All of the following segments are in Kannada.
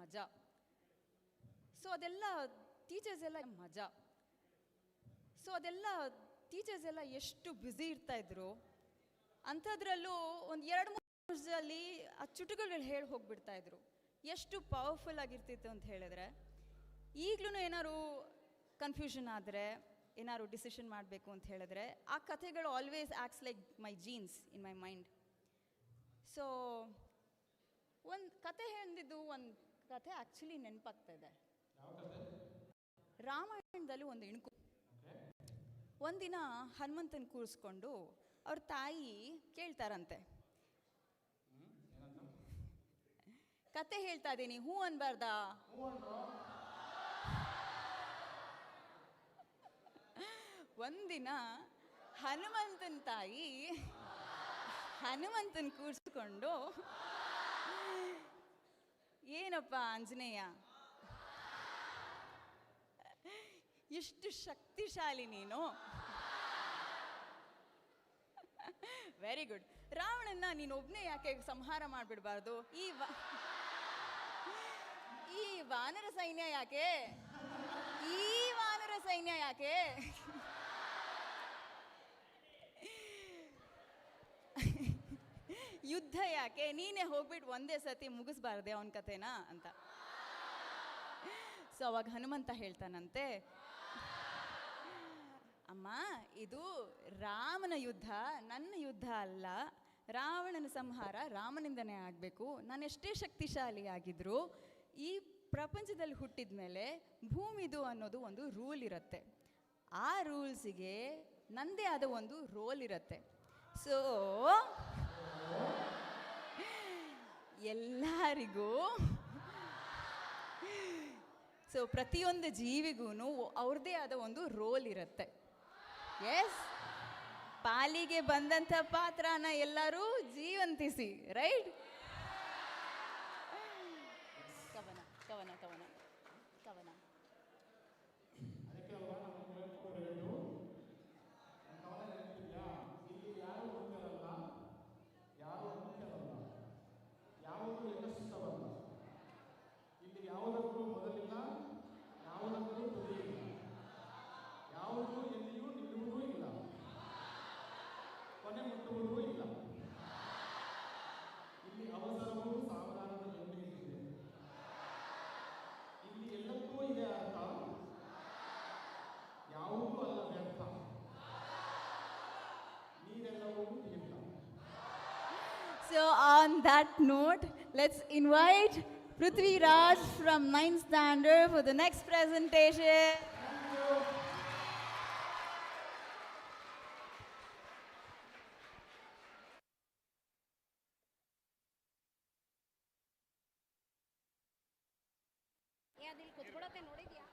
ಮಜಾ. ಸೊ ಅದೆಲ್ಲ ಟೀಚರ್ಸ್ ಎಲ್ಲ ಮಜಾ. ಸೊ ಅದೆಲ್ಲ ಟೀಚರ್ಸ್ ಎಲ್ಲ ಎಷ್ಟು ಬ್ಯುಸಿ ಇರ್ತಾಯಿದ್ರು. ಅಂಥದ್ರಲ್ಲೂ ಒಂದು 2-3 ವರ್ಷದಲ್ಲಿ ಆ ಚುಟುಕುಗಳು ಹೇಳಿ ಹೋಗಿಬಿಡ್ತಾಯಿದ್ರು. ಎಷ್ಟು ಪವರ್ಫುಲ್ ಆಗಿರ್ತಿತ್ತು ಅಂತ ಹೇಳಿದ್ರೆ, ಈಗಲೂ ಏನಾದ್ರು ಕನ್ಫ್ಯೂಷನ್ ಆದರೆ, ಏನಾದ್ರು ಡಿಸಿಷನ್ ಮಾಡಬೇಕು ಅಂತ ಹೇಳಿದ್ರೆ, ಆ ಕಥೆಗಳು always acts like my jeans in my mind. So ಒಂದು ಕತೆ ಹೇಳಿದ್ದು, ಒಂದು ಕತೆ ಆ್ಯಕ್ಚುಲಿ ನೆನಪಾಗ್ತಾ ಇದೆ. ರಾಮಾಯಣದಲ್ಲಿ ಒಂದು ಇಣುಕು. ಒಂದಿನ ಹನುಮಂತನ ಕೂರಿಸ್ಕೊಂಡು ಅವ್ರ ತಾಯಿ ಕೇಳ್ತಾರಂತೆ, ಕತೆ ಹೇಳ್ತಾ ಇದ್ದೀನಿ ಹೂ ಅನ್ಬಾರ್ದಾ? ಒಂದಿನ ಹನುಮಂತನ ತಾಯಿ ಹನುಮಂತನ ಕೂರಿಸ್ಕೊಂಡು, ಏನಪ್ಪ ಆಂಜನೇಯ, ಎಷ್ಟು ಶಕ್ತಿಶಾಲಿ ನೀನು, ವೆರಿ ಗುಡ್. ರಾವಣನ್ನ ನೀನೊಬ್ಬನೇ ಯಾಕೆ ಸಂಹಾರ ಮಾಡಿಬಿಡಬಾರ್ದು? ಈ ವಾನರ ಸೈನ್ಯ ಯಾಕೆ, ಈ ವಾನರ ಸೈನ್ಯ ಯಾಕೆ? ಯುದ್ಧ ಯಾಕೆ? ನೀನೇ ಹೋಗ್ಬಿಟ್ಟು ಒಂದೇ ಸತಿ ಮುಗಿಸ್ಬಾರ್ದೆ ಅವನ ಕಥೆನಾ ಅಂತ. ಸೊ ಅವಾಗ ಹನುಮಂತ ಹೇಳ್ತಾನಂತೆ, ಅಮ್ಮ, ಇದು ರಾಮನ ಯುದ್ಧ, ನನ್ನ ಯುದ್ಧ ಅಲ್ಲ. ರಾವಣನ ಸಂಹಾರ ರಾಮನಿಂದನೇ ಆಗಬೇಕು. ನಾನೆಷ್ಟೇ ಶಕ್ತಿಶಾಲಿ ಆಗಿದ್ರು ಈ ಪ್ರಪಂಚದಲ್ಲಿ ಹುಟ್ಟಿದ ಮೇಲೆ ಭೂಮಿದು ಅನ್ನೋದು ಒಂದು ರೂಲ್ ಇರುತ್ತೆ. ಆ ರೂಲ್ಸಿಗೆ ನನ್ನದೇ ಆದ ಒಂದು ರೋಲ್ ಇರುತ್ತೆ. ಸೊ ಎಲ್ಲರಿಗೂ, ಸೊ ಪ್ರತಿಯೊಂದು ಜೀವಿಗೂ ಅವ್ರದ್ದೇ ಆದ ಒಂದು ರೋಲ್ ಇರುತ್ತೆ. ಎಸ್, ಪಾಲಿಗೆ ಬಂದಂಥ ಪಾತ್ರನ ಎಲ್ಲರೂ ಜೀವಂತಿಸಿ, ರೈಟ್? ಕವನ ಕವನ ಕವನ ಕವನ ಯಾವುದಕ್ಕೂ ಮೊದಲಿಲ್ಲ, ಯಾವುದಕ್ಕೂ ತುದಿಯಿಲ್ಲ, ಯಾವುದೂ ಎಲ್ಲಿಯೂ ನಿಲ್ಲುವುದೂ ಇಲ್ಲ, ಕೊನೆ ಮುಟ್ಟುವುದೂ ಇಲ್ಲ. ಇಲ್ಲಿ ಅವಸರವೂ ಸಾವಧಾನದ ಜೊತೆ ಇದೆ. ಇಲ್ಲಿ ಎಲ್ಲಕ್ಕೂ ಇದೆ ಅರ್ಥ, ಯಾವುದೂ ಅಲ್ಲ ವ್ಯರ್ಥ, ನೀರೆಲ್ಲವೂ ತೀರ್ಥ. So on that note, let's invite Prithvi Raj from 9th standard for the next presentation. ಅದಿಲ್ಲಿ ಕುತ್ಕೊಳ್ಳೋಕೆ ನೋಡಿದ್ಯಾ?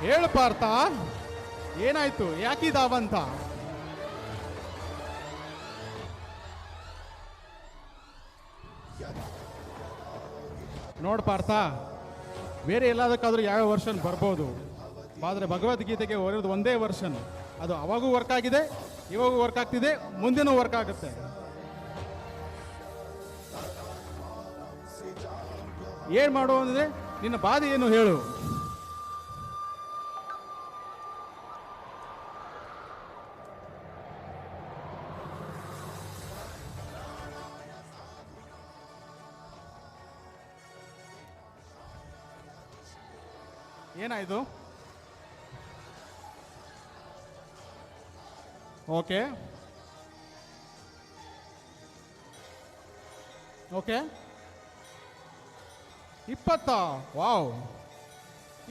ಹೇಳು ಪಾರ್ಥ, ಏನಾಯ್ತು? ಯಾಕಿದಾವಂತ? ನೋಡ್ ಪಾರ್ಥ, ಬೇರೆ ಎಲ್ಲದಕ್ಕಾದ್ರೂ ಯಾವ ವರ್ಷನ್ ಬರ್ಬೋದು, ಆದರೆ ಭಗವದ್ಗೀತೆಗೆ ಹೊರದು ಒಂದೇ ವರ್ಷನ್. ಅದು ಅವಾಗೂ ವರ್ಕ್ ಆಗಿದೆ, ಇವಾಗೂ ವರ್ಕ್ ಆಗ್ತಿದೆ, ಮುಂದೆನೂ ವರ್ಕ್ ಆಗುತ್ತೆ. ಏನ್ ಮಾಡು ಅಂದ್ರೆ ನಿನ್ನ ಬಾಧೆ ಏನು ಹೇಳು. ಏನಾಯ್ತು? Okay okay 20. ವಾವ್,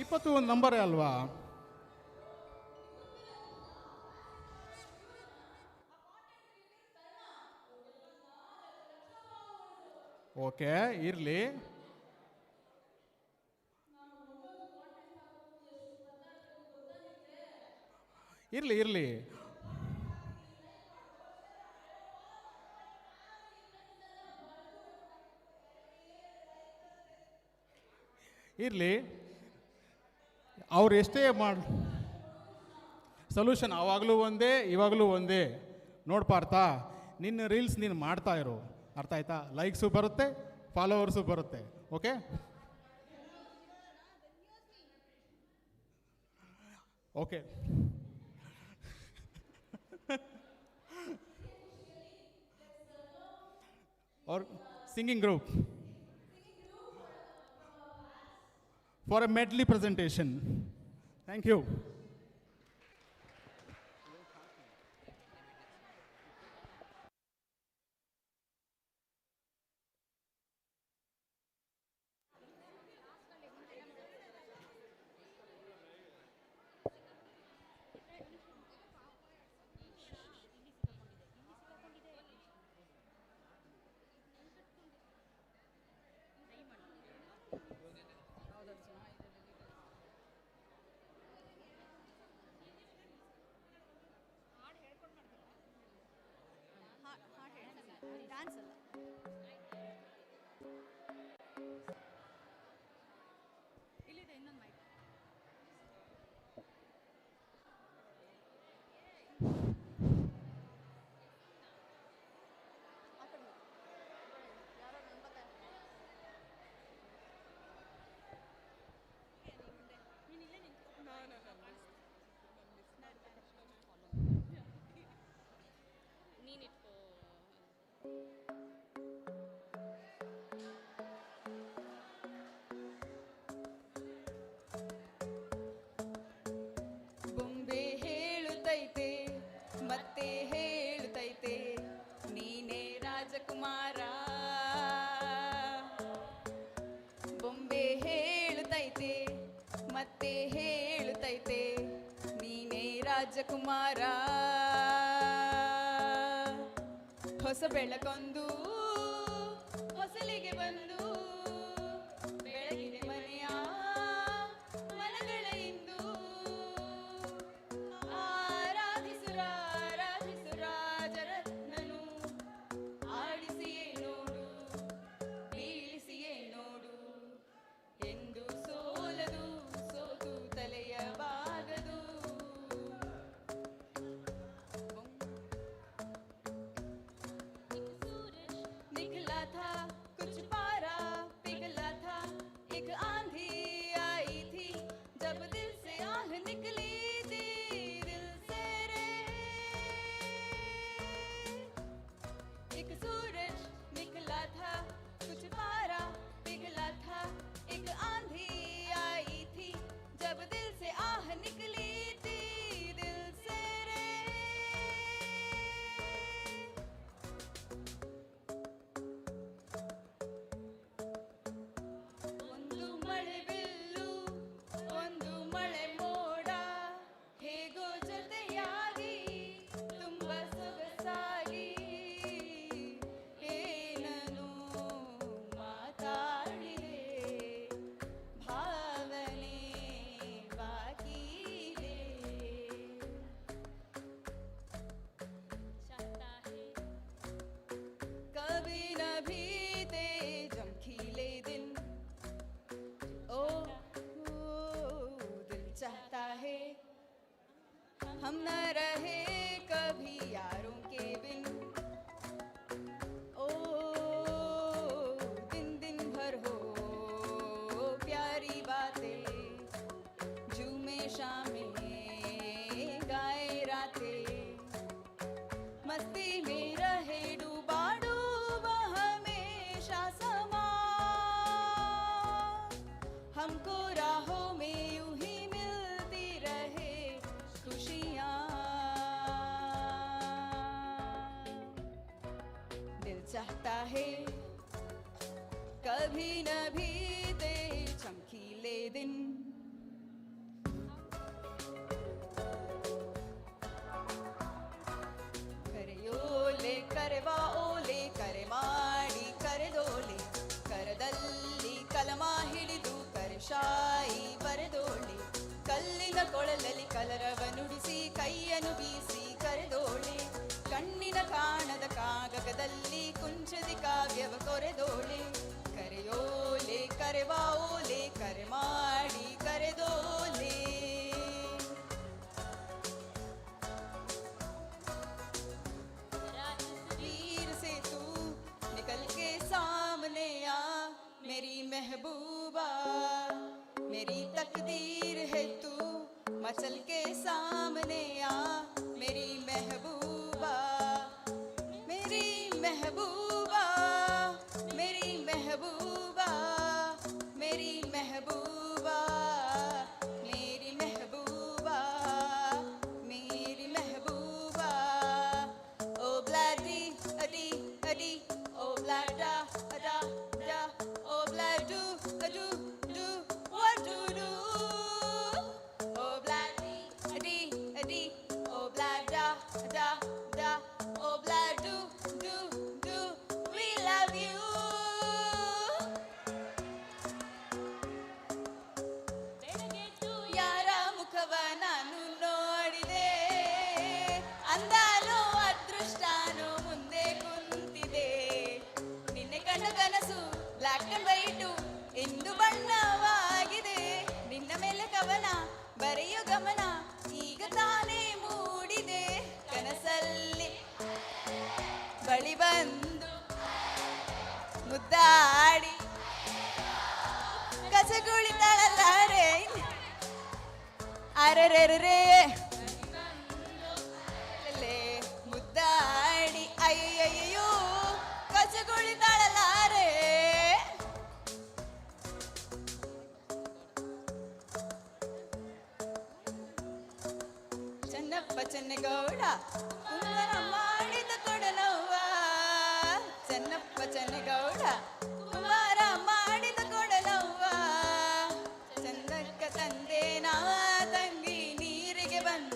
20 ಒಂದು ನಂಬರೇ ಅಲ್ವಾ? ಓಕೆ, ಇರ್ಲಿ. ಇರ್ಲಿ ಇರ್ಲಿ. ಇರಲಿ, ಅವ್ರು ಎಷ್ಟೇ ಮಾಡಿ ಸೊಲ್ಯೂಷನ್ ಆವಾಗಲೂ ಒಂದೇ, ಇವಾಗಲೂ ಒಂದೇ. ನೋಡ್ ಪಾರ್ಥ, ನಿನ್ನ ರೀಲ್ಸ್ ನೀನು ಮಾಡ್ತಾ ಇರು, ಅರ್ಥ ಆಯ್ತಾ? ಲೈಕ್ಸು ಬರುತ್ತೆ, ಫಾಲೋವರ್ಸು ಬರುತ್ತೆ. Okay okay or singing group for a medley presentation. Thank you. Dance ಅಲ್ಲ. ಇಲ್ಲಿದೆ ಇನ್ನೊಂದು ಮೈಕ್. ಬೊಂಬೆ ಹೇಳುತ್ತೈತೆ ಮತ್ತೆ ಹೇಳುತ್ತೈತೆ ನೀನೇ ರಾಜಕುಮಾರ. ಬೊಂಬೆ ಹೇಳುತ್ತೈತೆ ಮತ್ತೆ ಹೇಳುತ್ತೈತೆ ನೀನೇ ರಾಜಕುಮಾರ. ಹೊಸ ಬೆಳಕೊಂದು ಹೊಸಲಿಗೆ ಬಂದು ಬೆಳಗಿದೆ ಮನೆಯ ಮನಗಳ ಇಂದು. ಆರಾಧಿಸು ರಾಜರತ್ನನು, ಆಡಿಸಿಯೇ ನೋಡು ಬೀಳಿಸಿಯೇ ನೋಡು, ಎಂದು ಸೋಲದು ಸೋತು ತಲೆಯ ಬಾಗದು. निकला था कुछ पारा पिघला था, एक आंधी आई थी जब दिल से आह निकली थी, दिल से रे। एक सूरज निकला था कुछ पारा पिघला था, एक आंधी आई थी जब दिल से आह निकली थी, दिल से रे। चाहता है कभी न बीते चमकीले दिन ಕರೆಯೋಲೆ ಕರೆವಾ ಓಲೆ ಕರೆ ಮಾಡಿ ಕರೆದೋಲೆ ಕರದಲ್ಲಿ ಕಲಮ ಹಿಡಿದು ಕರೆಶಾಯಿ ಬರೆದೋಳೆ ಕಲ್ಲಿನ ಕೊಳಲಲ್ಲಿ ಕಲರವ ನುಡಿಸಿ ಕೈಯನ್ನು ಬೀಸಿ ಕರೆದೋಳೆ ಕಣ್ಣಿನ ಕಾಣದ ಕಾಗದದಲ್ಲಿ ಕುಂಚದಿ ಕಾವ್ಯವ ಕೊರೆದೋಳೆ ಕರೆಯೋಲೆ ಕರೆವಾ ಓಲೆ ಕರೆ ಮಾಡಿ ಕರೆದೋಲೆ सामने आ मेरी महबूबा मेरी तकदीर है तू मचल के सामने आ मेरी महबूबा मेरी महबूबा मेरी महबूबा मेरी महबूबा मेरी महबूबा मेरी महबूबा ओ ब्लडी अडी अडी oh blah da da da oh blah do do do what do do oh blah di di oh blah da da da oh blah do do do we love you ಯಾರ ಮುಖವ ನಾನು ನೋಡಿದೆ ಅಂದಾನೋ ಅದೃಷ್ಟಾನೋ ಮುಂದೆ ಕುಂತಿದೆ ಕಣ್ಣ ಕನಸು ಬ್ಲಾಕ್ ಅಂಡ್ ವೈಟು ಎಂದು ಬಣ್ಣವಾಗಿದೆ ನಿನ್ನ ಮೇಲೆ ಕವನ ಬರೆಯೋ ಗಮನ ಈಗ ತಾನೇ ಮೂಡಿದೆ ಕನಸಲ್ಲಿ ಬಳಿ ಬಂದು ಮುದ್ದಾಡಿ ಕಸಗುಳಿತಾಳಲ್ಲಾರೆ ಅರೆರೆರೆ ಮುದ್ದಾಡಿ ಅಯ್ಯಯ್ಯೋ ಕಸಗುಳಿತಾಳಲ್ಲಾರೆ ಚೆನ್ನಪ್ಪ ಚೆನ್ನಗೌಡ ಕುಂದನ ಮಾಡಿದ ಕೊಡನವ್ವ ಚೆನ್ನಪ್ಪ ಚೆನ್ನಗೌಡ ಕುಮಾರ ಮಾಡಿದ ಕೊಡನವ್ವ ಚಂದಕ್ಕ ತಂದೆ ನಾ ತಂಗಿ ನೀರಿಗೆ ಬಂದ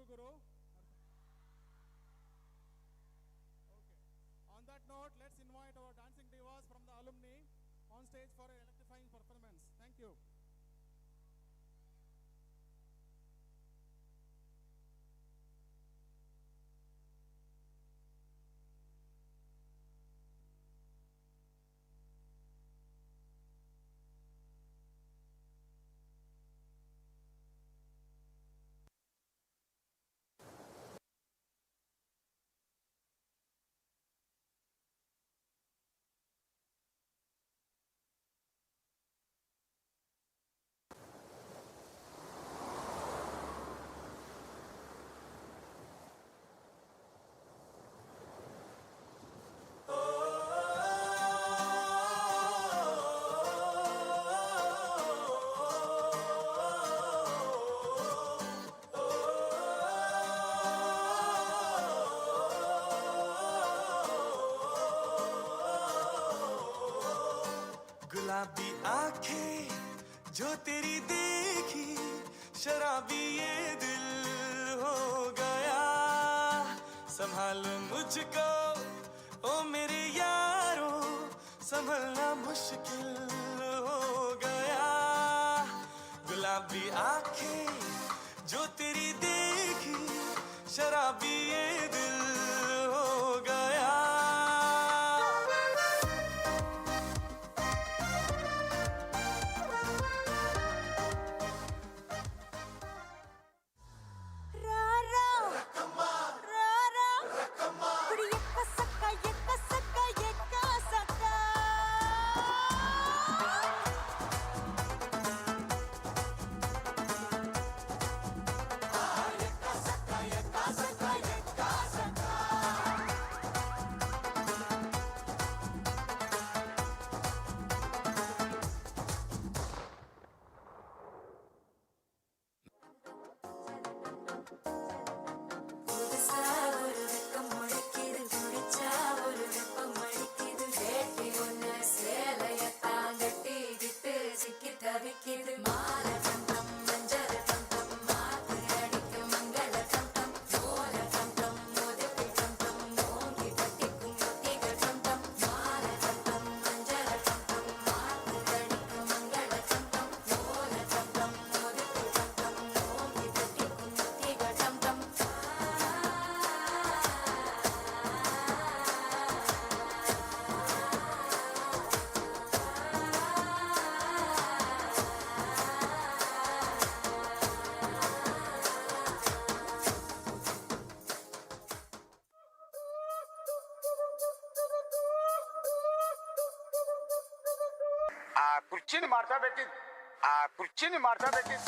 Guru. On that note, let's invite our dancing divas from the alumni on stage for an electrifying performance. Thank you. गुलाबी आंखें जो तेरी देखी शराबी ये दिल हो गया संभाल मुझको ओ मेरे यारो संभलना मुश्किल हो गया गुलाबी आंखें जो तेरी देखी शराबी ये दिल हो गया ಕುರ್ಚಿನಿ ಮಾಡ್ತಾ ಬೇಕಿದ್ ಆ ಕುರ್ಚಿನಿ ಮಾಡ್ತಾ ಬೇಕಿದ್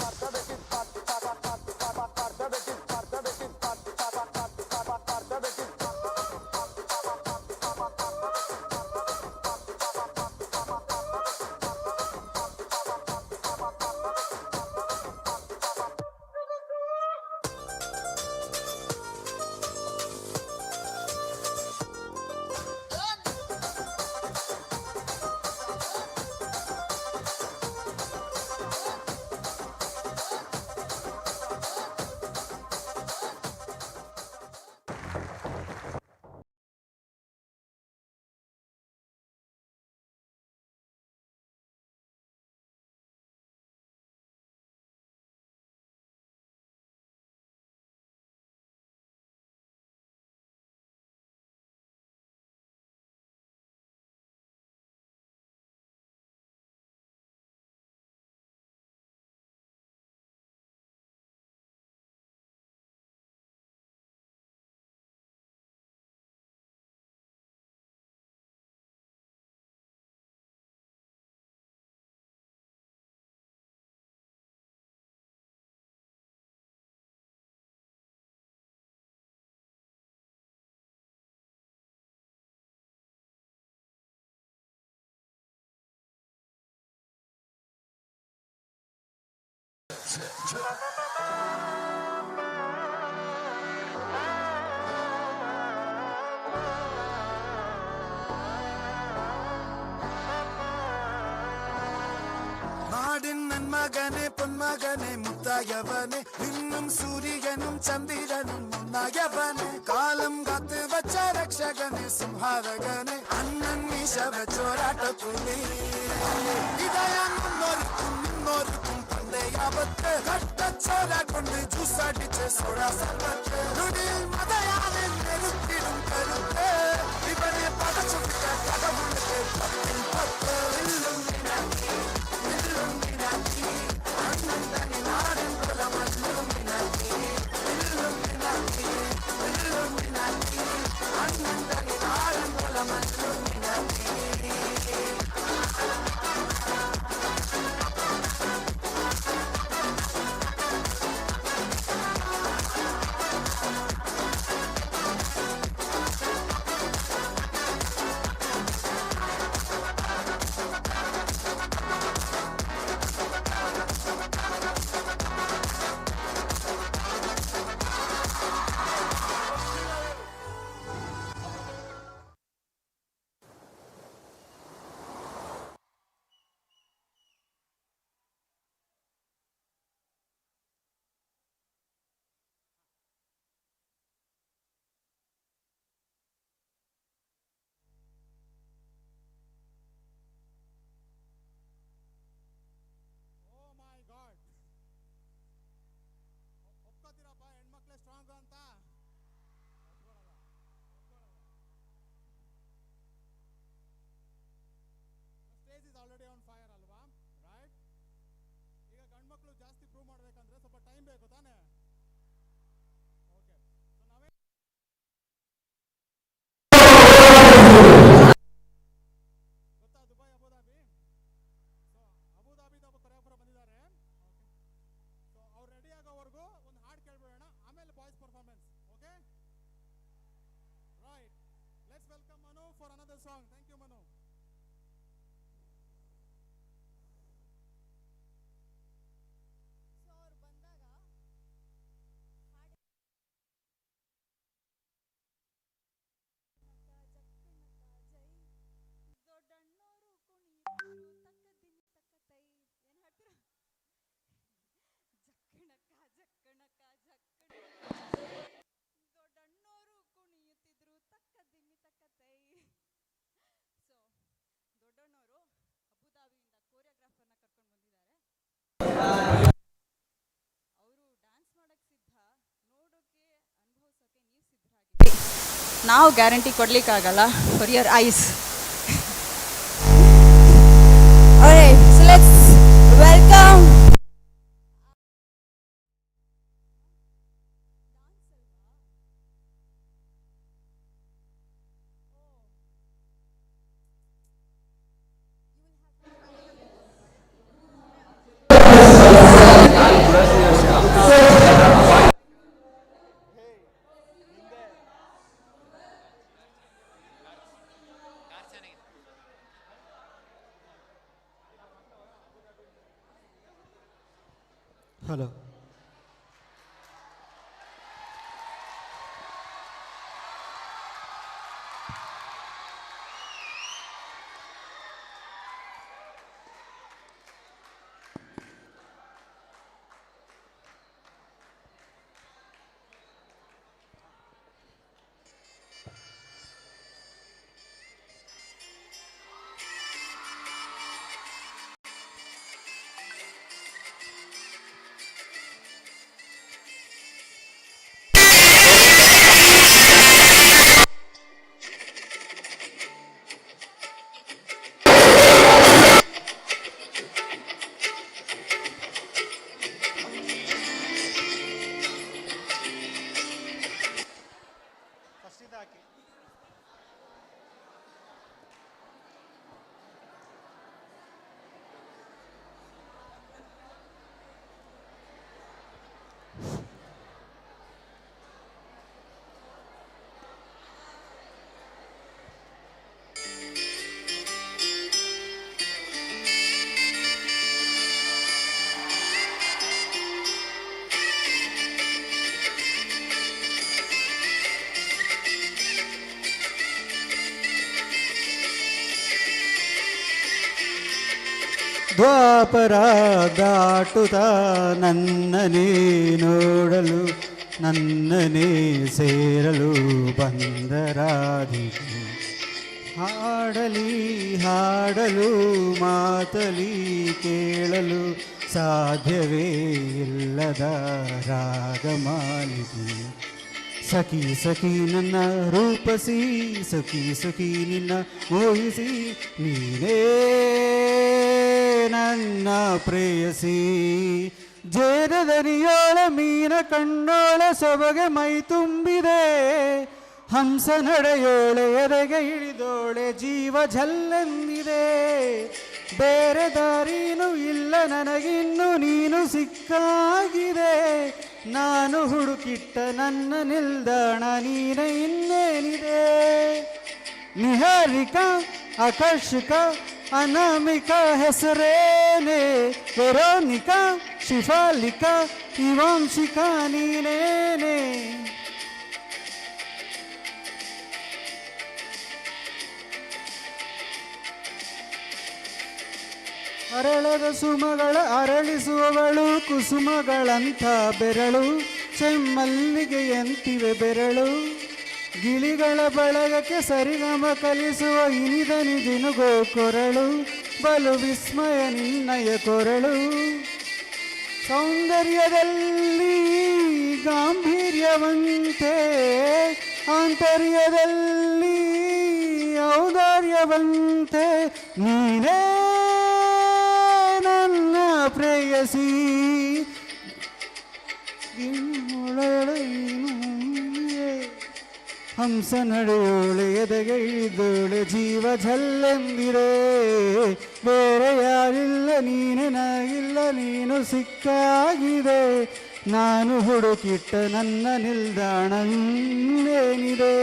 நாடின் മന്മകനെ പൊന്മകനെ മുത്തായവനെ ഇന്നും സൂര്യനും ചന്ദ്രനും ഒന്നായവനെ കാലം കാത്ത് വച്ച രക്ഷകനെ സംഹാരകനെ അണ്ണൻ മീശ വെച്ചോരാട്ടപ്പുലി ഇതയാൻ മുന്നോർക്കും പണ്ടയാപത്ത് കട്ടച്ചോര കൊണ്ട് ജ്യൂസടിച്ച് സോഡ സർവത്ത് നുടിൽ മതയാനെ നെരുത്തിടും കരുത്ത് ഇവനെ പടച്ചു വിട്ട കടമുണ്ട് പത്തിൽ പത്ത് ಒಪ್ಕೋತೀರಪ್ಪ ಹೆಣ್ಮಕ್ಳೇ ಸ್ಟ್ರಾಂಗ್ ಅಂತ stage is already on fire ಅಲ್ವಾ ರೈಟ್ ಈಗ ಗಂಡ್ಮಕ್ಳು ಜಾಸ್ತಿ ಪ್ರೂವ್ ಮಾಡ್ಬೇಕಂದ್ರೆ ಸ್ವಲ್ಪ ಟೈಮ್ ಬೇಕು ತಾನೆ ಓಕೆ ಸೊ ನಾವೇ ಗೊತ್ತಾ ದುಬೈ ಅಬುದಾಬಿ ಸೊ ಅಬುದಾಬಿದ ಒಬ್ಬ ಕೊರಿಯೋಗ್ರಾಫರ್ ಬಂದಿದ್ದಾರೆ ಸೊ ಅವ್ರು ರೆಡಿ ಆಗೋವರೆಗೂ ಒಂದು ಹಾಡು ಕೇಳ್ಬಿಡೋಣ ಆಮೇಲೆ boys performance okay right let's welcome Manu for another song thank you Manu ನಾವು ಗ್ಯಾರಂಟಿ ಕೊಡ್ಲಿಕ್ಕಾಗಲ್ಲ for your eyes so let's welcome hello Dwapara ದಾಟುತ್ತಾ ನನ್ನನೇ ನೋಡಲು ನನ್ನನೇ ಸೇರಲು ಬಂದರಾದಿತು. ಹಾಡಲು ಮಾತಲಿ ಕೇಳಲು ಸಾಧ್ಯವೇ ಇಲ್ಲದ ರಾಗಮಾಲಿಕೆ. ಸಖಿ ಸಖಿ ನನ್ನ ರೂಪಸಿ, ಸಖಿ ಸಖಿ ನಿನ್ನ ಮೋಹಿಸಿ, ನೀನೇ ನನ್ನ ಪ್ರೇಯಸಿ. ಜೇರದನಿಯೋಳ ಮೀನ ಕಣ್ಣೋಳ ಸೊಬಗೆ ಮೈ ತುಂಬಿದೆ, ಹಂಸ ನಡೆಯೋಳೆ ಎದೆಗೆ ಇಳಿದೋಳೆ ಜೀವ ಝಲ್ಲೆಂದಿದೆ. ಬೇರೆ ದಾರಿನೂ ಇಲ್ಲ ನನಗಿನ್ನು ನೀನು ಸಿಕ್ಕಾಗಿದೆ, ನಾನು ಹುಡುಕಿಟ್ಟ ನನ್ನ ನಿಲ್ದಾಣ ನೀನೆ ಇನ್ನೇನಿದೆ. ನಿಹಾರಿಕಾ ಆಕರ್ಷಕ ಅನಾಮಿಕಾ ಹೆಸರೇನೆ, ವೆರೋನಿಕಾ ಶಿಫಾಲಿಕಾ ಇವಾಂಶಿಕಾ ನೀನೇನೆ. ಅರಳದ ಸುಮಗಳ ಅರಳಿಸುವವಳು, ಕುಸುಮಗಳಂಥ ಬೆರಳು, ಚೆಮ್ಮಲ್ಲಿಗೆಯಂತಿವೆ ಬೆರಳು. ಗಿಳಿಗಳ ಬಳಗಕ್ಕೆ ಸರಿಗಮ ಕಲಿಸುವ ಇನಿದನಿ ಜಿನುಗೋ ಕೊರಳು, ಬಲು ವಿಸ್ಮಯ ನಿನ್ನಯ ಕೊರಳು. ಸೌಂದರ್ಯದಲ್ಲಿ ಗಾಂಭೀರ್ಯವಂತೆ, ಆಂತರ್ಯದಲ್ಲಿ ಔದಾರ್ಯವಂತೆ, ನೀನೇ ನನ್ನ ಪ್ರೇಯಸಿ. ಹಂಸ ನಡೆಯೋಳೆ ಎದೆಗೆ ಇಳಿದೋಳೆ ಜೀವ ಝಲ್ಲೆಂದಿರೆ. ಬೇರೆ ಯಾರಿಲ್ಲ ನೀನೆ ನಾಗಿಲ್ಲ, ನೀನು ಸಿಕ್ಕಾಗಿದೆ, ನಾನು ಹುಡುಕಿಟ್ಟ ನನ್ನ ನಿಲ್ದಾಣ ಇನ್ನೇನಿದೆ.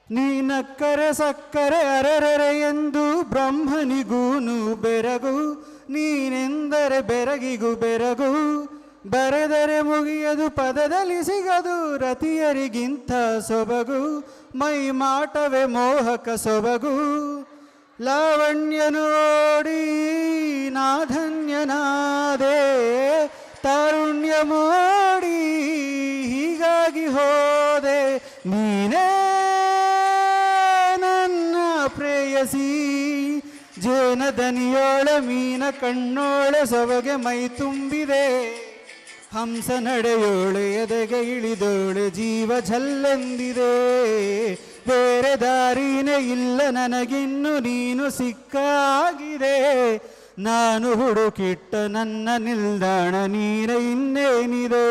ನೀನಕ್ಕರೆ ಸಕ್ಕರೆ ಅರೆರೆ ಎಂದು ಬ್ರಹ್ಮನಿಗೂನು ಬೆರಗು, ನೀನೆಂದರೆ ಬೆರಗಿಗೂ ಬೆರಗು. ಬರೆದರೆ ಮುಗಿಯದು ಪದದಲ್ಲಿ ಸಿಗದು ರತಿಯರಿಗಿಂತ ಸೊಬಗು, ಮೈ ಮಾಟವೇ ಮೋಹಕ ಸೊಬಗು. ಲಾವಣ್ಯ ನೋಡಿ ನಾಧನ್ಯನಾದೆ, ತಾರುಣ್ಯ ಮಾಡಿ ಹೀಗಾಗಿ ಹೋದೆ, ನೀನೇ ನನ್ನ ಪ್ರೇಯಸಿ. ಜೇನದನಿಯೋಳ ಮೀನ ಕಣ್ಣೋಳ ಸೊಬಗೆ ಮೈ ತುಂಬಿದೆ, ಹಂಸ ನಡೆಯೋಳೆ ಎದೆಗೆ ಇಳಿದೋಳೆ ಜೀವ ಝಲ್ಲೆಂದಿದೆ. ಬೇರೆ ದಾರಿನೇ ಇಲ್ಲ ನನಗಿನ್ನು ನೀನು ಸಿಕ್ಕಾಗಿದೆ, ನಾನು ಹುಡುಕಿಟ್ಟ ನನ್ನ ನಿಲ್ದಾಣ ನೀನೇ ಇನ್ನೇನಿದೆ.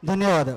ಧನ್ಯವಾದ.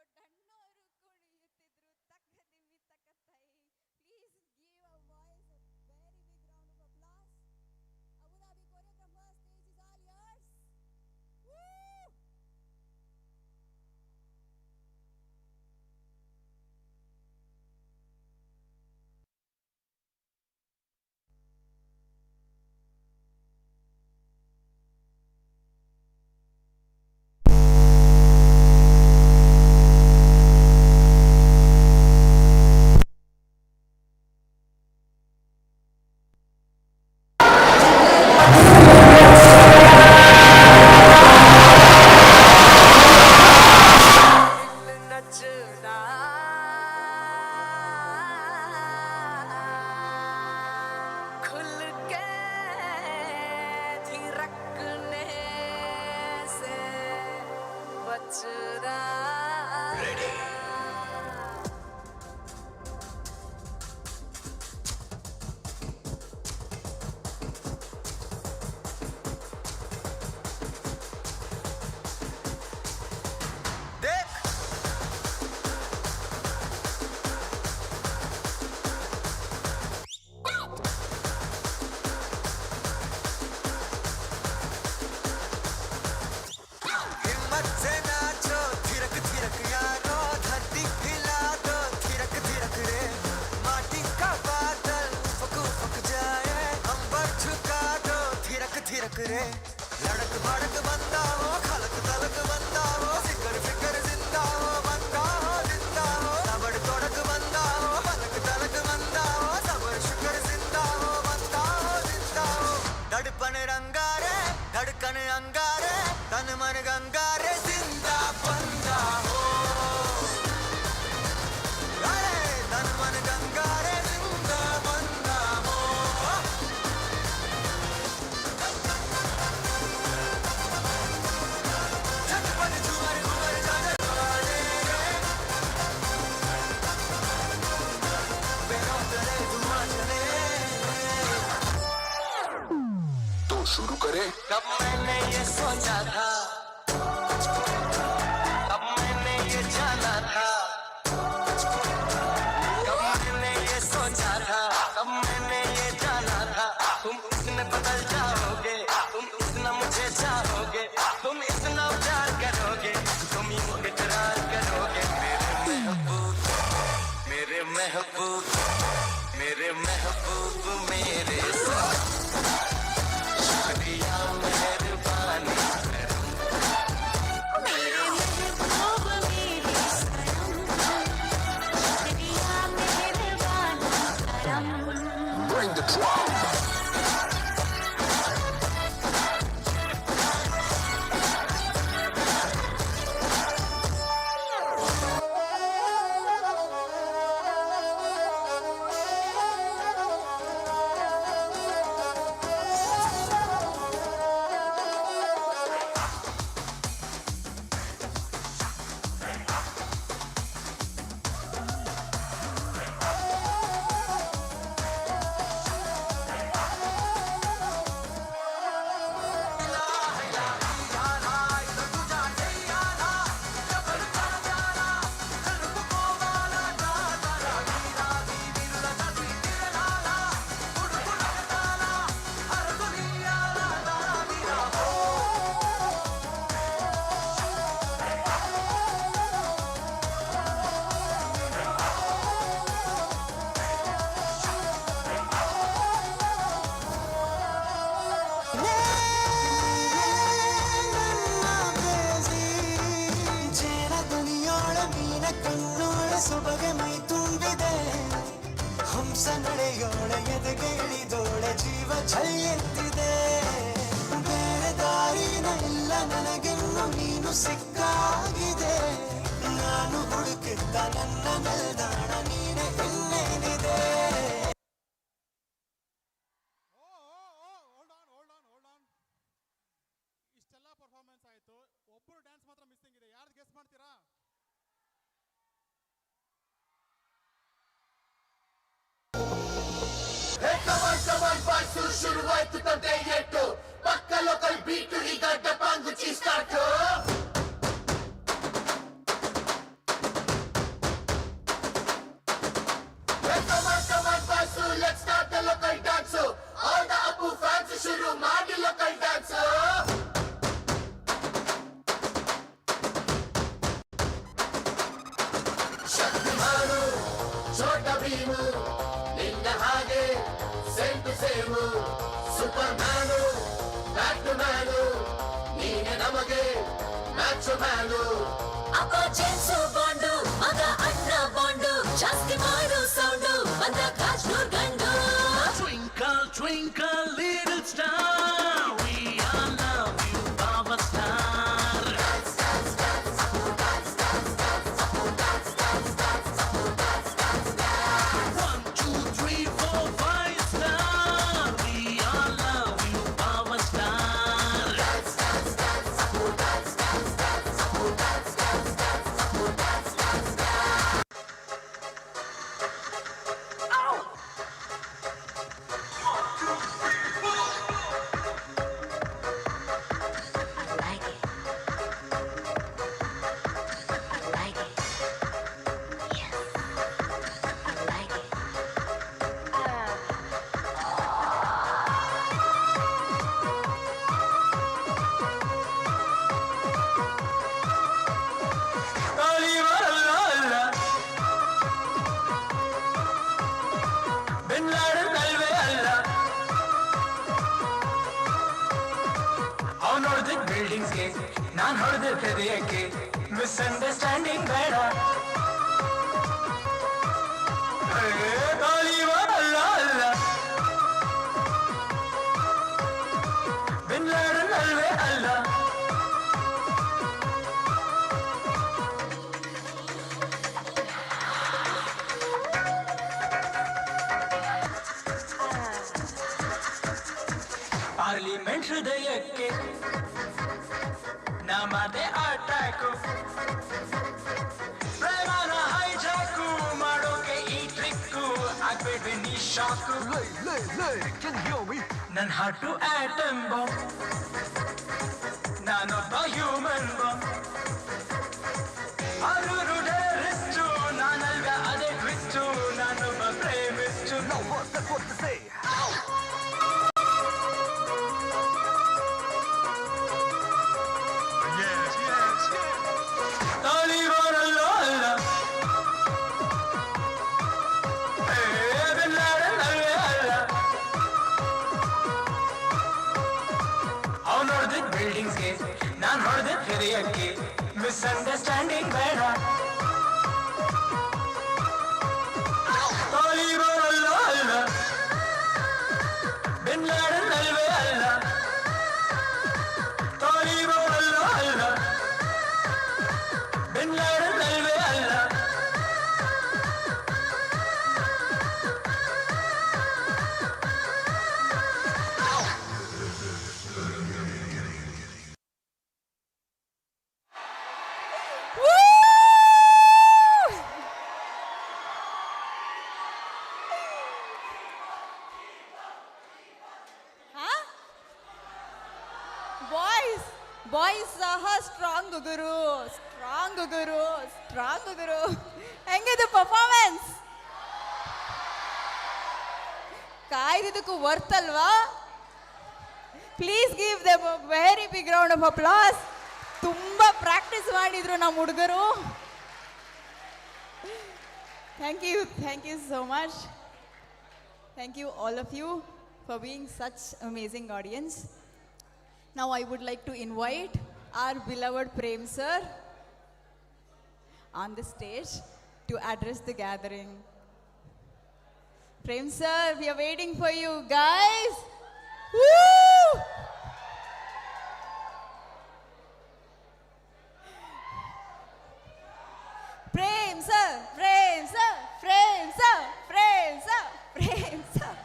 ದೊಡ್ಡಣ್ಣವರು ಕುಣಿಯುತ್ತಿದ್ರು ತಕ್ಕ ದಿಮ್ಮಿ ತಕ್ಕ ತೈ. Please give a voice a very big round of applause. Abu Dhabi choreographer, stage is all yours. Woo! नचना खुल के थिरकने से बचना. देख हिम्मत से नाचो थिरक थिरक यारो, धरती हिला दो थिरक थिरक रे. माटी का बादल फक फक जाए, अंबर झुका दो थिरक थिरक रे. लड़क भड़क बंदा हो, खलक तलक बंदा हो, फिकर फिकर जिंदा हो, बंदा हो जिंदा हो. तबड़ तोड़क बंदा हो, हलक तलक बंदा हो, सबर शुक्र जिंदा हो, बंदा हो जिंदा हो. धड़पन रंगारे धड़कन अंगारे, तन मन गंगारे, जिंदा बंदा हो. अरे तन मन गंगारे, जिंदा बंदा हो. झटपट झूमर घूमर जाने वाले रे, बेरों तले धुआं चले. तो शुरू करें. कब मैंने ये सोचा था, कब मैंने ये जाना था, कब मैंने ये सोचा था, कब मैंने ये जाना था. तुम इसमें बदल जाओगे, तुम इतना मुझे चाहोगे, तुम इतना प्यार करोगे, तुम यूं इकरार करोगे. मेरे महबूब मेरे महबूब मेरे साथ. शुक्रिया मेहरबानी मेरे महबूब मेरे सनम, शुक्रिया मेहरबानी करम. Bring the drum. ಸೊಬಗೆ ಮೈ ತುಂಬಿದೆ, ಹಂಸ ನಡೆಯೋಳೆ ಎದೆಗೆ ಇಳಿದೋಳೆ, ಜೀವ ಛಲ್ಲೆತ್ತಿದೆ. ಬೇರೆ ದಾರಿನ ಇಲ್ಲ ನನಗಿನ್ನು, ನೀನು ಸಿಕ್ಕಾಗಿದೆ. ನಾನು ಹುಡುಕಿದ್ದ ನನ್ನ ನಿಲ್ದಾಣ ನೀನೆ, ಇನ್ನೇನಿದೆ. ಇಷ್ಟೆಲ್ಲ ಪರ್ಫಾರ್ಮೆನ್ಸ್ ಆಯಿತು, ಒಬ್ಬರು ಡ್ಯಾನ್ಸ್ ಮಾತ್ರ ಮಿಸ್ಸಿಂಗ್ ಇದೆ. ಯಾರು ಗೆಸ್ ಮಾಡ್ತೀರಾ? ಶುರುವಾಯ್ತು ತಂದೆ ಎಟ್ಟು, ಪಕ್ಕ ಲೋಕಲ್ ಬೀಟು, ಈಗ ಡಪಾಂಗು ಚೀ start. let's start the local dance. All the Apu fans shuru ಮಾಡಿ local dance. ಶಕ್ತಿಮಾನು ಛೋಟ ಭೀಮು ನಿನ್ನ ಹಾಗೆ same to same superman batman ನೀನೆ ನಮಗೆ ಮ್ಯಾಚ್ ಮ್ಯಾನು ಅಪ್ಪ ಜೇಮ್ಸು ಬಾಂಡು ಮಗ ಅಣ್ಣ ಬಾಂಡು ಜಾಸ್ತಿ ಮಾಡು ಸೌಂಡು ಬಂದ ಕಾಜ್ನೂರ್ ಗಂಡು Twinkle, twinkle, little star, we all love you, our star. One, two, three, four, five star, we all love you, our star. ಅವನು ಹೊಡೆದ ಬಿಲ್ಡಿಂಗ್ಸ್ಗೆ ನಾನು ಹೊಡೆದ ಹೃದಯಕ್ಕೆ ಮಿಸ್ಅಂಡರ್ಸ್ಟ್ಯಾಂಡಿಂಗ್ ಬೇಡ ಅಲ್ಲ ಅಲ್ಲ ಬಿನ್ ಲಾಡನ್ ಅಲ್ವೇ ಅಲ್ಲ ಪಾರ್ಲಿಮೆಂಟ್ ಹೃದಯಕ್ಕೆ ನಾ ಮಾತೆ ಅಟ್ಯಾಕು ಪ್ರೇಮನ ಹೈಜಾಕು ಮಾಡೋಕೆ ಈ ಟ್ರಿಕ್ಕು ಆಗ್ಬೇಡ್ವೆ ನೀ ಶಾಕು ನನ್ನ ಹಾಟು ಆಟಮ್ ಬಾಂಬ್ ನಾನೊಬ್ಬ ಹ್ಯೂಮನ್ ಬಾಂಬ್ ಆರೂರು ಟೆರರಿಸ್ಟು ನಾನಲ್ವ ಅದೇ ಟ್ವಿಸ್ಟು ನಾನೊಬ್ಬ ಪ್ರೇಮಿಸ್ಟು ತಾಲಿಬಾನಲ್ಲೋ ಅಲ್ಲ ಬಿನ್ ಲಾಡನ್ ಅಲ್ವೇ ಅಲ್ಲ ಅವನು ಹೊಡೆದ ಬಿಲ್ಡಿಂಗ್ಸ್ಗೆ ನಾನು ಹೊಡೆದ ಹೃದಯಕ್ಕೆ ಮಿಸ್ಅಂಡರ್ಸ್ಟ್ಯಾಂಡಿಂಗ್ ಬೇಡ ತಾಲಿಬಾನಲ್ಲೋ ಅಲ್ಲ ಬಿನ್ ಲಾಡನ್ ಅಲ್ವೇ ಅಲ್ಲ ತಾಲಿಬಾನಲ್ಲೋ ಅಲ್ಲ ಬಿನ್ ಲಾಡನ್ ಅಲ್ವೇ ಅಲ್ಲ ಬಾಯ್ಸ್ ಸಹ ಸ್ಟ್ರಾಂಗ್ ಗುರು ಹೆಂಗಿದು ಪರ್ಫಾರ್ಮೆನ್ಸ್ ಕಾಯ್ದಿದ್ದಕ್ಕೂ ವರ್ತ್ ಅಲ್ವಾ please give them a very big round of applause ತುಂಬಾ ಪ್ರಾಕ್ಟೀಸ್ ಮಾಡಿದ್ರು ನಮ್ಮ ಹುಡುಗರು thank you so much thank you all of you for being such amazing audience Now I would like to invite our beloved Prem sir on the stage to address the gathering. Prem sir, we are waiting for you guys. Woo! Prem sir, Prem sir, Prem sir, Prem sir, Prem sir.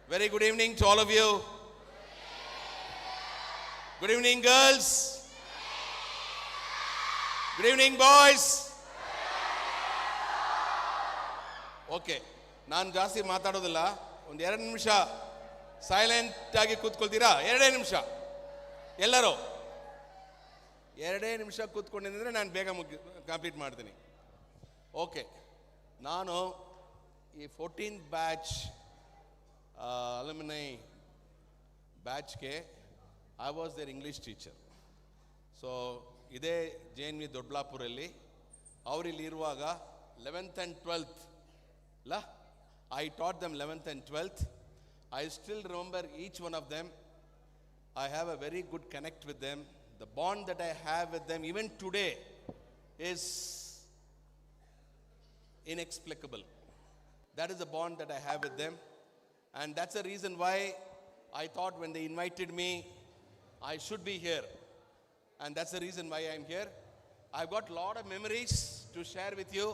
Very good evening to all of you. Good evening, girls. Good evening, boys. Okay. ನಾನು ಜಾಸ್ತಿ ಮಾತಾಡೋದಿಲ್ಲ. ಒಂದು 2 ನಿಮಿಷ ಸೈಲೆಂಟ್ ಆಗಿ ಕೂತ್ಕೊಳ್ತೀರಾ? 2 ನಿಮಿಷ ಎಲ್ಲರೂ 2 ನಿಮಿಷ ಕೂತ್ಕೊಂಡಿದ್ರೆ ನಾನು ಬೇಗ ಕಂಪ್ಲೀಟ್ ಮಾಡ್ತೀನಿ. ಓಕೆ, ನಾನು ಈ 14th ಬ್ಯಾಚ್ ಅಲ್ಯುಮಿನಿ ಬ್ಯಾಚ್ಗೆ I was there English teacher. So ಇದೇ JNV ದೊಡ್ಡಬಳ್ಳಾಪುರಲ್ಲಿ ಅವರಿಲ್ಲಿ ಇರುವಾಗ 11th and 12th I taught them 11th and 12th. I still remember each one of them. I have a very good connect with them. The bond that I have with them even today is inexplicable. That is the bond that I have with them. And that's the reason why I thought when they invited me, I should be here. And that's the reason why I'm here. I've got a lot of memories to share with you,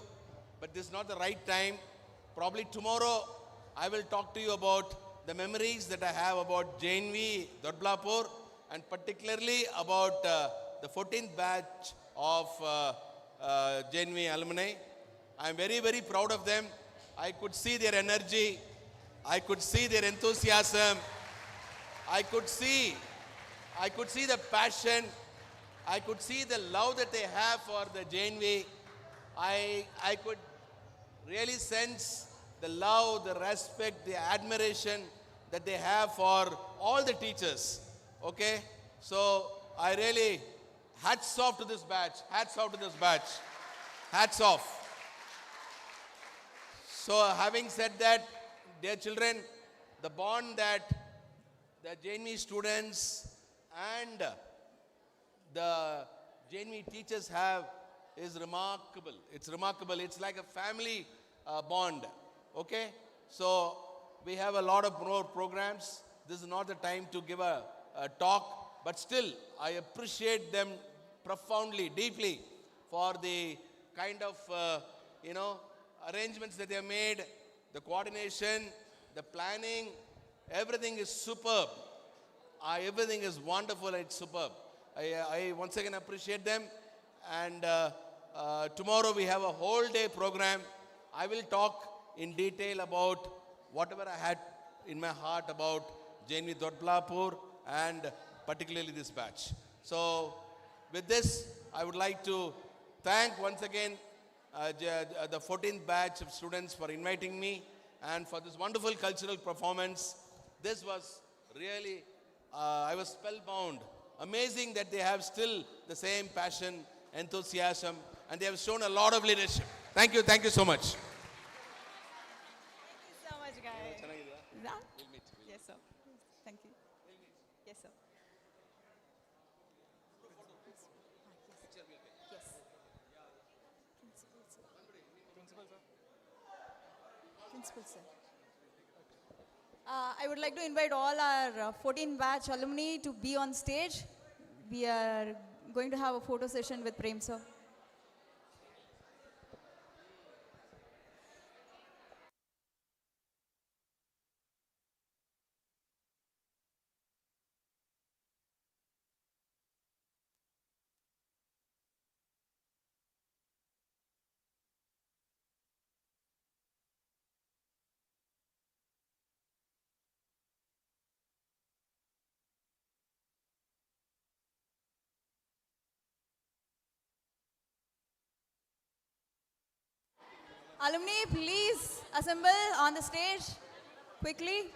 but this is not the right time. Probably tomorrow I will talk to you about the memories that I have about JNV Dodblapur, and particularly about the 14th batch of JNV alumni. I'm very, very proud of them. I could see their energy. I could see their enthusiasm. I could see the passion. I could see the love that they have for the JNV. I could really sense the love, the respect, the admiration that they have for all the teachers. Okay? So I really, hats off to this batch. Hats off to this batch. Hats off. So having said that, dear children, the bond that the JNV students and the JNV teachers have is remarkable. It's remarkable. It's like a family bond. Okay? So we have a lot of more programs. This is not the time to give a talk, but still I appreciate them profoundly, deeply for the kind of, arrangements that they have made, the coordination, the planning. Everything is superb. Everything is wonderful. It's superb. I once again appreciate them. And tomorrow we have a whole day program. I will talk in detail about whatever I had in my heart about JNV Dodblapur and particularly this batch. So with this, I would like to thank once again the 14th batch of students for inviting me and for this wonderful cultural performance. This was really, I was spellbound. Amazing that they have still the same passion, enthusiasm, and they have shown a lot of leadership. Thank you so much. Thank you so much, guys. Yeah? Yes, sir. Thank you. Yes, sir. Yes. Principal, sir. I would like to invite all our 14 batch alumni to be on stage. We are going to have a photo session with Prem, sir. Alumni, please assemble on the stage quickly.